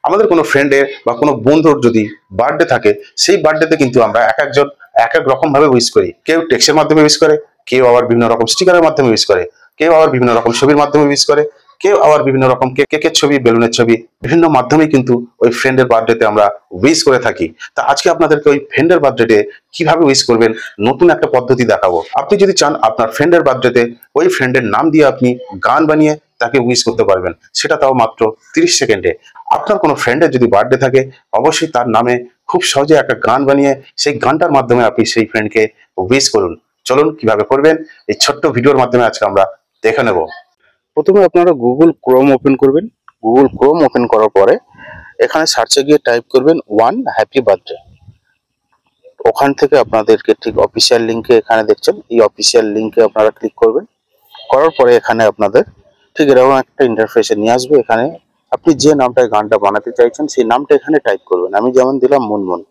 আমাদের কোনো ফ্রেন্ডের বা কোনো বন্ধুর যদি বার্থডে থাকে, সেই বার্থডেতে কিন্তু আমরা এক একজন এক এক রকম ভাবে উইশ করি। কেউ টেক্সটের মাধ্যমে উইশ করে, কেউ আবার বিভিন্ন রকম স্টিকারের মাধ্যমে উইশ করে, কেউ আবার বিভিন্ন রকম ছবির মাধ্যমে উইশ করে, কেউ আবার বিভিন্ন রকম কেকের ছবি, বেলুনের ছবি, বিভিন্ন মাধ্যমে কিন্তু ওই ফ্রেন্ডের বার্থডেতে আমরা উইশ করে থাকি। তা আজকে আপনাদেরকে ওই ফ্রেন্ডের বার্থডেতে কিভাবে উইশ করবেন নতুন একটা পদ্ধতি দেখাবো। আপনি যদি চান আপনার ফ্রেন্ডের বার্থডেতে ওই ফ্রেন্ডের নাম দিয়ে আপনি গান বানিয়ে তাকে উইশ করতে পারবেন, সেটা তাও মাত্র 30 সেকেন্ডে। আপনার কোনো ফ্রেন্ডের যদি বার্থডে থাকে, অবশ্যই তার নামে খুব সহজে একটা গান বানিয়ে সেই গানটার মাধ্যমে আপনি সেই ফ্রেন্ডকে উইশ করুন। চলুন কিভাবে করবেন এই ছোট্ট ভিডিওর মাধ্যমে আজকে আমরা দেখে নেব। প্রথমে আপনারা গুগল ক্রোম ওপেন করবেন। গুগল ক্রোম ওপেন করার পরে এখানে সার্চে গিয়ে টাইপ করবেন ওয়ান হ্যাপি বার্থডে। ওখান থেকে আপনাদেরকে ঠিক অফিসিয়াল লিঙ্কে, এখানে দেখছেন এই অফিসিয়াল লিঙ্কে আপনারা ক্লিক করবেন। করার পরে এখানে আপনাদের ঠিক এরকম একটা ইন্টারফেসে নিয়ে আসবে। এখানে আপনি যে নামটায় গানটা বানাতে চাইছেন সেই নামটা এখানে টাইপ করবেন। আমি যেমন দিলাম মুনমুন।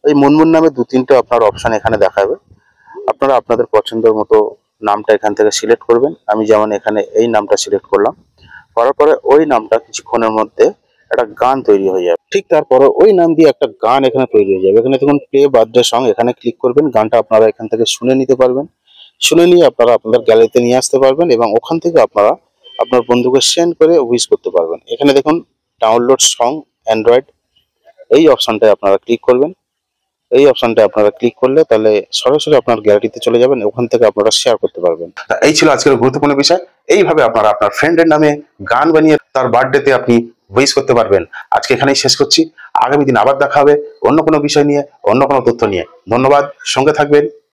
এই মুনমুন নামে 2-3টে আপনার অপশন এখানে দেখাবে। আপনারা আপনাদের পছন্দের মতো নামটা এখান থেকে সিলেক্ট করবেন। আমি যেমন এখানে এই নামটা সিলেক্ট করলাম। করার পরে ওই নামটা কিছুক্ষণের মধ্যে একটা গান তৈরি হয়ে যাবে। ঠিক তারপরে ওই নাম দিয়ে একটা গান এখানে তৈরি হয়ে যাবে। এখানে দেখুন প্লে বার্থডে সং, এখানে ক্লিক করবেন। গানটা আপনারা এখান থেকে শুনে নিতে পারবেন। শুনে নিয়ে আপনারা আপনাদের গ্যালারিতে নিয়ে আসতে পারবেন এবং ওখান থেকে আপনারা আপনার বন্ধুকে সেন্ড করে উইশ করতে পারবেন। এখানে দেখুন ডাউনলোড সং অ্যান্ড্রয়েড, এই অপশনটায় আপনারা ক্লিক করবেন। এই অপশনটা আপনারা ক্লিক করলে তাহলে সরাসরি আপনার গ্যালারিতে চলে যাবেন, ওখান থেকে আপনারা শেয়ার করতে পারবেন। এই ছিল আজকের গুরুত্বপূর্ণ বিষয়। এইভাবে আপনারা আপনার ফ্রেন্ডের নামে গান বানিয়ে তার বার্থডেতে আপনি উইশ করতে পারবেন। আজকে এখানেই শেষ করছি। আগামী দিন আবার দেখা হবে অন্য কোনো বিষয় নিয়ে, অন্য কোনো তথ্য নিয়ে। ধন্যবাদ, সঙ্গে থাকবেন।